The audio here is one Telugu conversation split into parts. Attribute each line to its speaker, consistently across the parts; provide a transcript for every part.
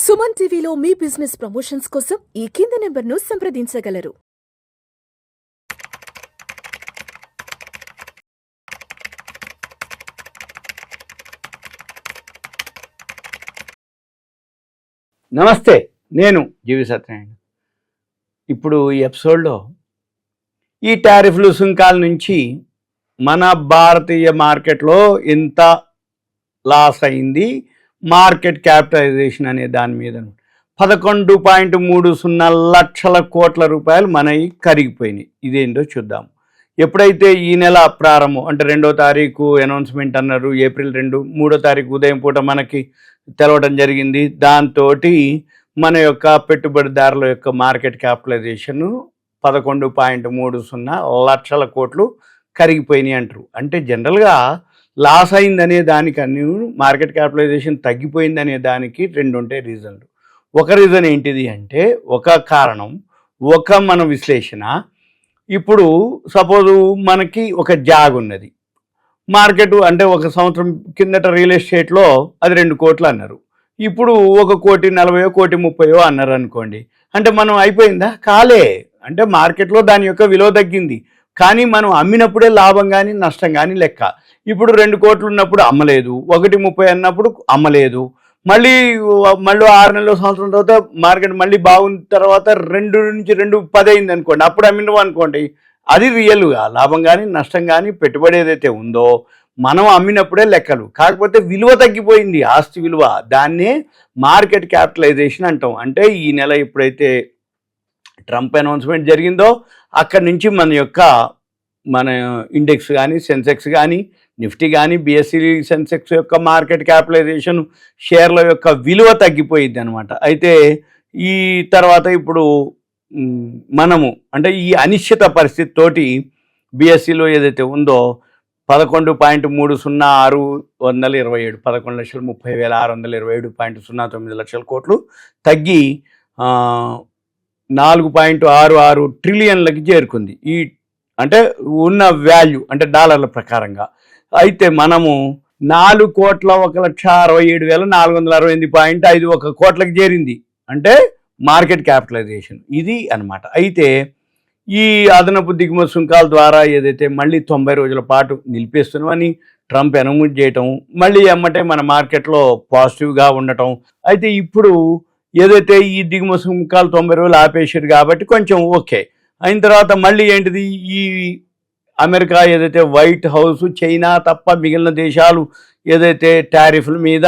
Speaker 1: సుమన్ టీవీలో మీ బిజినెస్ ప్రమోషన్స్ కోసం ఈ కింది నెంబర్ను సంప్రదించగలరు.
Speaker 2: నమస్తే, నేను జీవి సత్యనారాయణ. ఇప్పుడు ఈ ఎపిసోడ్లో ఈ టారిఫ్లు సుంకాల నుంచి మన భారతీయ మార్కెట్లో ఎంత లాస్ అయింది, మార్కెట్ క్యాపిటలైజేషన్ అనే దాని మీద 11.30 లక్షల కోట్ల రూపాయలు మనవి కరిగిపోయినాయి. ఇదేంటో చూద్దాం. ఎప్పుడైతే ఈ నెల ప్రారంభం అంటే 2వ తారీఖు అనౌన్స్మెంట్ అన్నారు, ఏప్రిల్ 2, 3వ తారీఖు ఉదయం పూట మనకి తెలవడం జరిగింది. దాంతో మన యొక్క పెట్టుబడిదారుల యొక్క మార్కెట్ క్యాపిటలైజేషన్ 11.30 లక్షల కోట్లు కరిగిపోయినాయి అంటారు. అంటే జనరల్గా లాస్ అయిందనే దానికి అన్ని మార్కెట్ క్యాపిటలైజేషన్ తగ్గిపోయిందనే దానికి రెండు ఉంటాయి రీజన్లు. ఒక రీజన్ ఏంటిది అంటే, ఒక కారణం, ఒక మన విశ్లేషణ. ఇప్పుడు సపోజు మనకి ఒక జాగ్ ఉన్నది, మార్కెట్ అంటే 1 సంవత్సరం కిందట రియల్ ఎస్టేట్లో అది 2 కోట్లు అన్నారు, ఇప్పుడు 1,40,00,000 1,30,00,000 అన్నారు అనుకోండి. అంటే మనం అయిపోయిందా? కాలే. అంటే మార్కెట్లో దాని యొక్క విలువ తగ్గింది, కానీ మనం అమ్మినప్పుడే లాభం కానీ నష్టం కానీ లెక్క. ఇప్పుడు 2 కోట్లు ఉన్నప్పుడు అమ్మలేదు, 1,30,00,000 అన్నప్పుడు అమ్మలేదు, మళ్ళీ 6 నెలల సంవత్సరం తర్వాత మార్కెట్ మళ్ళీ బాగున్న తర్వాత 2 నుంచి 2,10 అయింది అనుకోండి, అప్పుడు అమ్మినవు అనుకోండి, అది రియల్గా లాభం కానీ నష్టం కానీ పెట్టుబడి ఏదైతే ఉందో మనం అమ్మినప్పుడే లెక్కలు. కాకపోతే విలువ తగ్గిపోయింది, ఆస్తి విలువ. దాన్నే మార్కెట్ క్యాపిటలైజేషన్ అంటాం. అంటే ఈ నెల ఎప్పుడైతే ట్రంప్ అనౌన్స్మెంట్ జరిగిందో అక్కడి నుంచి మన ఇండెక్స్ కానీ, సెన్సెక్స్ కానీ, నిఫ్టీ కానీ, బిఎస్సి సెన్సెక్స్ యొక్క మార్కెట్ క్యాపిటలైజేషన్, షేర్ల యొక్క విలువ తగ్గిపోయింది అనమాట. అయితే ఈ తర్వాత ఇప్పుడు మనము అంటే ఈ అనిశ్చిత పరిస్థితి తోటి బిఎస్సిలో ఏదైతే ఉందో 11.30,627 11,30,627.09 లక్షల కోట్లు తగ్గి 4.66 ట్రిలియన్లకి చేరుకుంది. ఈ అంటే ఉన్న వాల్యూ అంటే డాలర్ల ప్రకారంగా. అయితే మనము 4,1,67,468.51 కోట్లకి చేరింది, అంటే మార్కెట్ క్యాపిటలైజేషన్ ఇది అనమాట. అయితే ఈ అదనపు దిగుమతి సుంకాల ద్వారా ఏదైతే మళ్ళీ 90 రోజుల పాటు నిలిపేస్తున్నామని ట్రంప్ అనౌన్స్ చేయటం, మళ్ళీ ఎమ్మటే మన మార్కెట్లో పాజిటివ్గా ఉండటం. అయితే ఇప్పుడు ఏదైతే ఈ దిగుమతి సుంకాలు 90 రోజులు ఆపేసారు కాబట్టి కొంచెం ఓకే అయిన తర్వాత మళ్ళీ ఏంటిది, ఈ అమెరికా ఏదైతే వైట్ హౌస్, చైనా తప్ప మిగిలిన దేశాలు ఏదైతే టారిఫ్ల మీద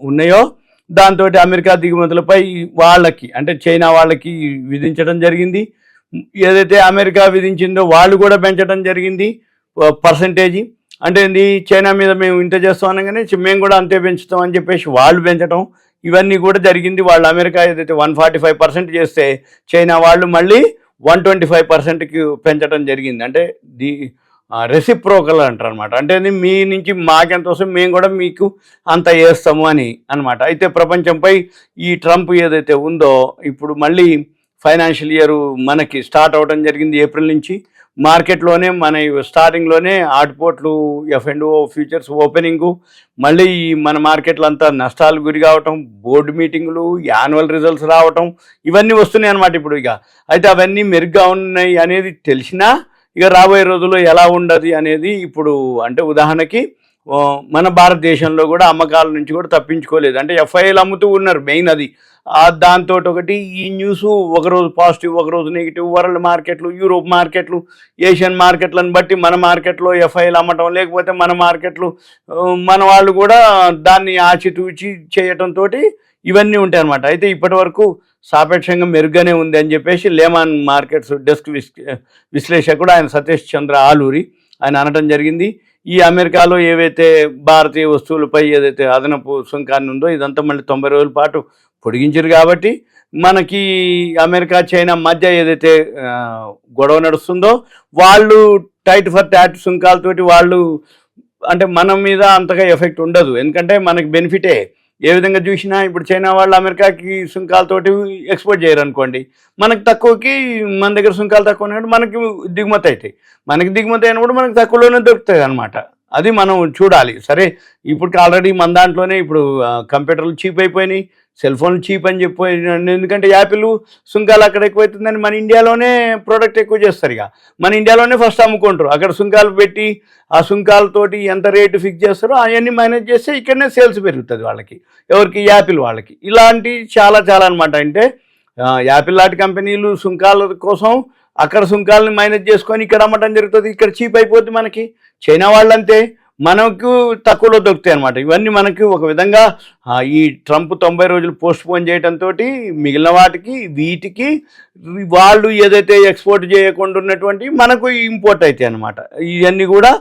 Speaker 2: ఉన్నాయో దాంతో అమెరికా దిగుమతులపై వాళ్ళకి అంటే చైనా వాళ్ళకి విధించడం జరిగింది. ఏదైతే అమెరికా విధించిందో వాళ్ళు కూడా పెంచడం జరిగింది పర్సంటేజీ. అంటే ఏంది, చైనా మీద మేము ఇంత చేస్తాం అనగానే మేము కూడా అంతే పెంచుతాం అని చెప్పేసి వాళ్ళు పెంచడం, ఇవన్నీ కూడా జరిగింది. వాళ్ళు అమెరికా ఏదైతే 145% చేస్తే చైనా వాళ్ళు మళ్ళీ 125%కి పెంచడం జరిగింది. అంటే రెసిప్రోకల్ అంటారు అనమాట. అంటే మీ నుంచి మాకెంత వస్తుంది మేము కూడా మీకు అంత వేస్తాము అని అనమాట. అయితే ప్రపంచంపై ఈ ట్రంప్ ఏదైతే ఉందో ఇప్పుడు మళ్ళీ ఫైనాన్షియల్ ఇయర్ మనకి స్టార్ట్ అవ్వడం జరిగింది ఏప్రిల్ నుంచి. మార్కెట్లోనే మన స్టార్టింగ్లోనే ఆటుపోట్లు, F&O ఫ్యూచర్స్ ఓపెనింగు, మళ్ళీ మన మార్కెట్లు అంతా నష్టాలు గురి కావటం, బోర్డు మీటింగులు, యాన్యువల్ రిజల్ట్స్ రావటం, ఇవన్నీ వస్తున్నాయి అన్నమాట ఇప్పుడు. అయితే అవన్నీ మెరుగ్గా ఉన్నాయి అనేది తెలిసినా రాబోయే రోజుల్లో ఎలా ఉండదు అనేది ఇప్పుడు. అంటే ఉదాహరణకి మన భారతదేశంలో కూడా అమ్మకాల నుంచి కూడా తప్పించుకోలేదు. అంటే FIIలు అమ్ముతూ ఉన్నారు మెయిన్ అది. దాంతో ఒకటి ఈ న్యూస్ ఒకరోజు పాజిటివ్ ఒకరోజు నెగిటివ్. వరల్డ్ మార్కెట్లు, యూరోప్ మార్కెట్లు, ఏషియన్ మార్కెట్లను బట్టి మన మార్కెట్లో FIIలు అమ్మటం, లేకపోతే మన మార్కెట్లు మన వాళ్ళు కూడా దాన్ని ఆచితూచి చేయటంతో ఇవన్నీ ఉంటాయి అన్నమాట. అయితే ఇప్పటి వరకు సాపేక్షంగా మెరుగ్గానే ఉంది అని చెప్పేసి లేమాన్ మార్కెట్స్ డెస్క్ విశ్లేషకుడు ఆయన సతీష్ చంద్ర ఆలూరి ఆయన అనటం జరిగింది. ఈ అమెరికాలో ఏవైతే భారతీయ వస్తువులపై ఏదైతే అదనపు సుంకాన్ని ఉందో ఇదంతా మళ్ళీ 90 రోజుల పాటు పొడిగించారు కాబట్టి మనకి అమెరికా చైనా మధ్య ఏదైతే గొడవ నడుస్తుందో వాళ్ళు టైట్ ఫర్ టాట్ సుంకాలతోటి వాళ్ళు అంటే మన మీద అంతగా ఎఫెక్ట్ ఉండదు, ఎందుకంటే మనకి బెనిఫిటే. ఏ విధంగా చూసినా ఇప్పుడు చైనా వాళ్ళు అమెరికాకి సుంకాలతోటి ఎక్స్పోర్ట్ చేయరు అనుకోండి, మనకి తక్కువకి మన దగ్గర సుంకాలు తక్కువ ఉన్నప్పుడు మనకి దిగుమతి అవుతాయి. మనకి దిగుమతి అయినప్పుడు మనకి తక్కువలోనే దొరుకుతాయి అనమాట. అది మనం చూడాలి. సరే ఇప్పుడు ఆల్రెడీ మన దాంట్లోనే ఇప్పుడు కంప్యూటర్లు చీప్ అయిపోయినాయి, సెల్ ఫోన్ చీప్ అని చెప్పి, ఎందుకంటే యాపిల్ సుంకాలు అక్కడ ఎక్కువైతుందని మన ఇండియాలోనే ప్రోడక్ట్ ఎక్కువ చేస్తారు. ఇక మన ఇండియాలోనే ఫస్ట్ అమ్ముకుంటారు. అక్కడ సుంకాలు పెట్టి ఆ సుంకాలతోటి ఎంత రేటు ఫిక్స్ చేస్తారో అవన్నీ మేనేజ్ చేస్తే ఇక్కడనే సేల్స్ పెరుగుతుంది వాళ్ళకి, ఎవరికి, యాపిల్ వాళ్ళకి. ఇలాంటి చాలా చాలా అనమాట. అంటే యాపిల్ లాంటి కంపెనీలు సుంకాల కోసం అక్కడ సుంకాలను మేనేజ్ చేసుకొని ఇక్కడ అమ్మటం జరుగుతుంది. ఇక్కడ చీప్ అయిపోతుంది మనకి. చైనా వాళ్ళంతే, మనకు తక్కువలో దొరుకుతాయి అనమాట. ఇవన్నీ మనకి ఒక విధంగా ఈ ట్రంప్ 90 రోజులు పోస్ట్ పోన్ చేయడంతో మిగిలిన వాటికి వీటికి వాళ్ళు ఏదైతే ఎక్స్పోర్ట్ చేయకుండా ఉన్నటువంటి మనకు ఇంపోర్ట్ అవుతాయి అనమాట. ఇవన్నీ కూడా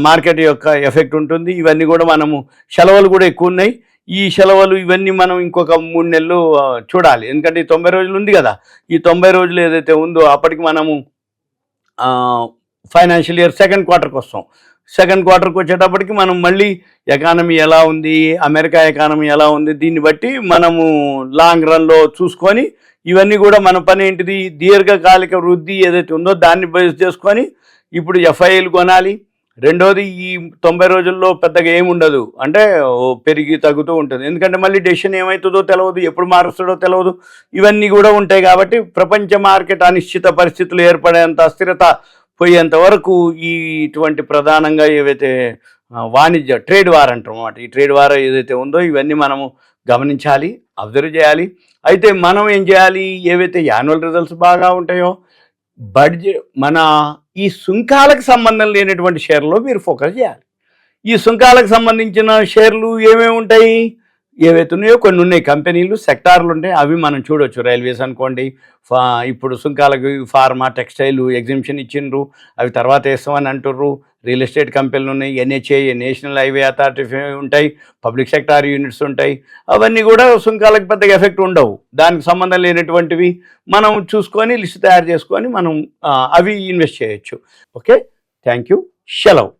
Speaker 2: మార్కెట్ యొక్క ఎఫెక్ట్ ఉంటుంది. ఇవన్నీ కూడా మనము సెలవులు కూడా ఎక్కువ ఉన్నాయి. ఈ సెలవులు ఇవన్నీ మనం ఇంకొక 3 నెలలు చూడాలి. ఎందుకంటే ఈ 90 రోజులు ఉంది కదా, ఈ 90 రోజులు ఏదైతే ఉందో అప్పటికి మనము ఫైనాన్షియల్ ఇయర్ సెకండ్ క్వార్టర్కి వస్తాం. సెకండ్ క్వార్టర్కి వచ్చేటప్పటికి మనం మళ్ళీ ఎకానమీ ఎలా ఉంది, అమెరికా ఎకానమీ ఎలా ఉంది, దీన్ని బట్టి మనము లాంగ్ రన్లో చూసుకొని ఇవన్నీ కూడా మన పని ఏంటిది, దీర్ఘకాలిక వృద్ధి ఏదైతే ఉందో దాన్ని బేస్ చేసుకొని ఇప్పుడు ఎఫ్ఐలు కొనాలి. రెండోది ఈ 90 రోజుల్లో పెద్దగా ఏముండదు, అంటే పెరిగి తగ్గుతూ ఉంటుంది. ఎందుకంటే మళ్ళీ డెసిషన్ ఏమవుతుందో తెలియదు, ఎప్పుడు మారుస్తుందో తెలియదు, ఇవన్నీ కూడా ఉంటాయి. కాబట్టి ప్రపంచ మార్కెట్ అనిశ్చిత పరిస్థితులు ఏర్పడేంత అస్థిరత పోయేంత వరకు ఇటువంటి ప్రధానంగా ఏవైతే వాణిజ్య ట్రేడ్ వార్ అంటాం అన్నమాట, ఈ ట్రేడ్ వార్ ఏదైతే ఉందో ఇవన్నీ మనము గమనించాలి, అబ్జర్వ్ చేయాలి. అయితే మనం ఏం చేయాలి, ఏవైతే యాన్యువల్ రిజల్ట్స్ బాగా ఉంటాయో బడ్జెట్ మన ఈ సుంకాలకు సంబంధం లేనటువంటి షేర్లో మీరు ఫోకస్ చేయాలి. ఈ సుంకాలకు సంబంధించిన షేర్లు ఏమేమి ఉంటాయి, ఏవైతే ఉన్నాయో కొన్ని ఉన్నాయి, కంపెనీలు సెక్టార్లు ఉంటాయి, అవి మనం చూడవచ్చు. రైల్వేస్ అనుకోండి, ఇప్పుడు సుంకాలకు ఫార్మా, టెక్స్టైల్ ఎగ్జిబిషన్ ఇచ్చిండ్రు, అవి తర్వాత వేస్తామని అంటుర్రు. రియల్ ఎస్టేట్ కంపెనీలు ఉన్నాయి, ఎన్హెచ్ఏ నేషనల్ హైవే అథారిటీ ఉంటాయి, పబ్లిక్ సెక్టార్ యూనిట్స్ ఉంటాయి. అవన్నీ కూడా సుంకాలకు పెద్దగా ఎఫెక్ట్ ఉండవు. దానికి సంబంధం లేనటువంటివి మనం చూసుకొని లిస్ట్ తయారు చేసుకొని మనం అవి ఇన్వెస్ట్ చేయొచ్చు. ఓకే, థ్యాంక్ యూ, సెలవు.